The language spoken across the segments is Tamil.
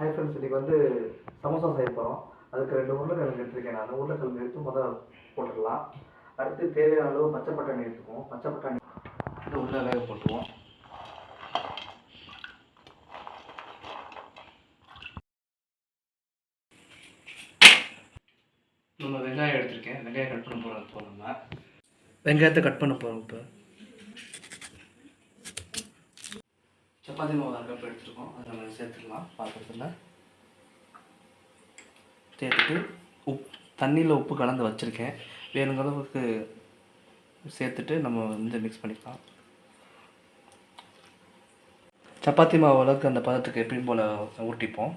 ஹாய் ஃப்ரெண்ட்ஸ், இன்றைக்கி வந்து சமோசா செய்ய போகிறோம். அதுக்கு 2 உருளைக்கிழங்கு எடுத்துருக்கேன். நான் உருளைக்கிழங்கு எடுத்து முதல் போட்டுடலாம். அடுத்து தேவையான அளவு பச்சை பட்டாணி எடுத்துக்குவோம். பச்சை பட்டாணி இந்த உள்ள வேக போட்டுருவோம். நம்ம வெங்காயம் எடுத்திருக்கேன். வெங்காயம் கட் பண்ண போகிறோம். இப்போ நம்ம வெங்காயத்தை கட் பண்ண போகிறோம். இப்போ சப்பாத்தி மாவு 1 கப் எடுத்துருக்கோம். அதை நம்ம சேர்த்துக்கலாம். பாத்திரத்தில் சேர்த்துட்டு தண்ணியில் உப்பு கலந்து வச்சுருக்கேன். வேணுங்கிற அளவுக்கு சேர்த்துட்டு நம்ம வந்து மிக்ஸ் பண்ணிக்கலாம். சப்பாத்தி மாவு அளவுக்கு அந்த பதத்துக்கு எப்பயும் போல் ஊட்டிப்போம்.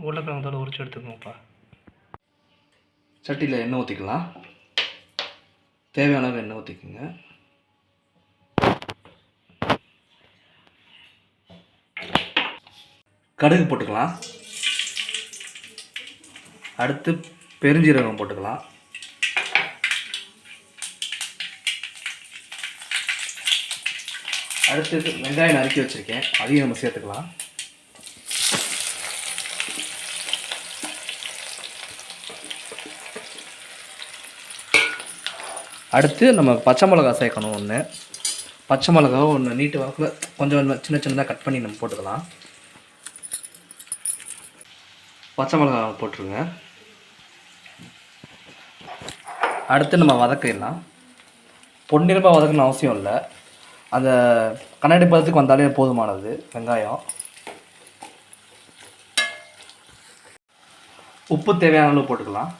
உருளைக்கிழங்கத்தோடு உரிச்சு எடுத்துக்கோங்கப்பா. சட்டியில் எண்ணெய் ஊற்றிக்கலாம். தேவையான அளவு எண்ணெய் ஊற்றிக்குங்க. கடுகு போட்டுக்கலாம். அடுத்து பெருஞ்சீரகம் போட்டுக்கலாம். அடுத்து வெங்காயம் நறுக்கி வச்சுருக்கேன், அதையும் நம்ம சேர்த்துக்கலாம். அடுத்து நம்ம பச்சை மிளகா சேர்க்கணும். பச்சை மிளகாவை ஒன்று நீட்டு வாக்கில் கொஞ்சம் சின்ன சின்னதாக கட் பண்ணி நம்ம போட்டுக்கலாம். பச்சை மிளகா போட்டுருங்க. அடுத்து நம்ம வதக்கிடலாம். பொன்னிறமாக வதக்கணும்னு அவசியம் இல்லை. அந்த கண்ணாடி பதத்துக்கு வந்தாலே போதுமானது. வெங்காயம், உப்பு தேவையான அளவு போட்டுக்கலாம்.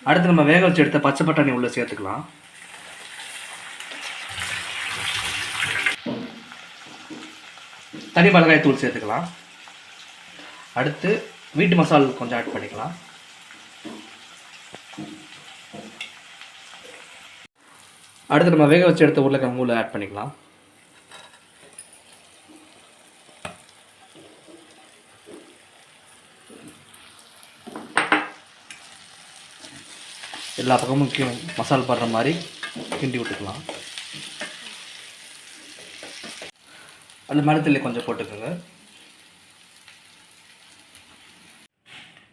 அடுத்து நம்ம வேக வச்சு எடுத்த பச்சை பட்டாணி உள்ளே சேர்த்துக்கலாம். தனி மிளகாய் தூள் சேர்த்துக்கலாம். அடுத்து வீட்டு மசாலா கொஞ்சம் ஆட் பண்ணிக்கலாம். அடுத்து நம்ம வேக வச்சு எடுத்த உருளைக்கிழங்கு உள்ள ஆட் பண்ணிக்கலாம். எல்லா பக்கமும் மசாலா படுற மாதிரி கிண்டி விட்டுக்கலாம். அந்த மரத்தில் கொஞ்சம் போட்டுக்கோங்க.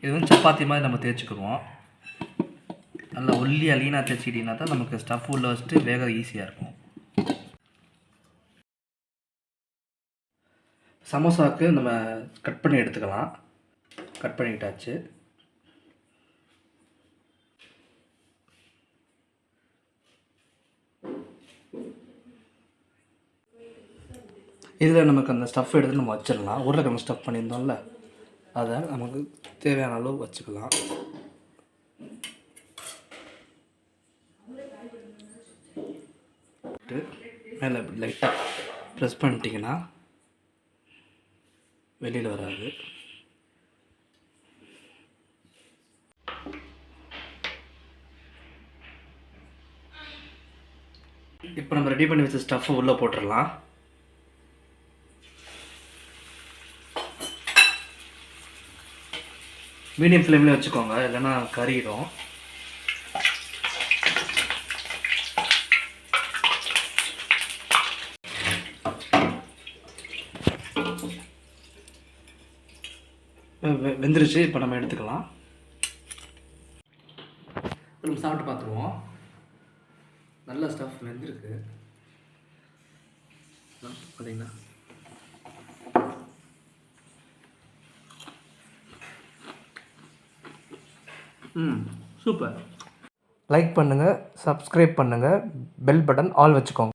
இது வந்து சப்பாத்தி மாதிரி நம்ம தேய்ச்சிக்கிடுவோம். நல்லா ஒல்லியாக லீனாக தேய்ச்சிக்கிட்டிங்கன்னா தான் நமக்கு ஸ்டஃப் உள்ள வச்சுட்டு வேக ஈஸியாக இருக்கும். சமோசாவுக்கு நம்ம கட் பண்ணி எடுத்துக்கலாம். கட் பண்ணிக்கிட்டாச்சு. இதில் நமக்கு அந்த ஸ்டஃப் எடுத்து நம்ம வச்சிடலாம். உருளைக்கிழங்கு ஸ்டஃப் பண்ணியிருந்தோம்ல, அதை நமக்கு தேவையான அளவு வச்சுக்கலாம். மேலே லைட்டாக ப்ரெஸ் பண்ணிட்டீங்கன்னா வெளியில் வராது. இப்போ நம்ம ரெடி பண்ணி வச்ச ஸ்டஃப் உள்ளே போட்டுடலாம். மீடியம் ஃப்ளேமில் வச்சுக்கோங்க, இல்லைன்னா கறிடும். வெந்துருச்சு. இப்போ நம்ம எடுத்துக்கலாம். நம்ம சாப்பிட்டு பார்த்துருவோம். நல்ல ஸ்டஃப் வெந்திருக்கு பார்த்தீங்கன்னா. சூப்பர். லைக் பண்ணுங்கள், சப்ஸ்கிரைப் பண்ணுங்கள், பெல் பட்டன் ஆல் வச்சுக்கோங்க.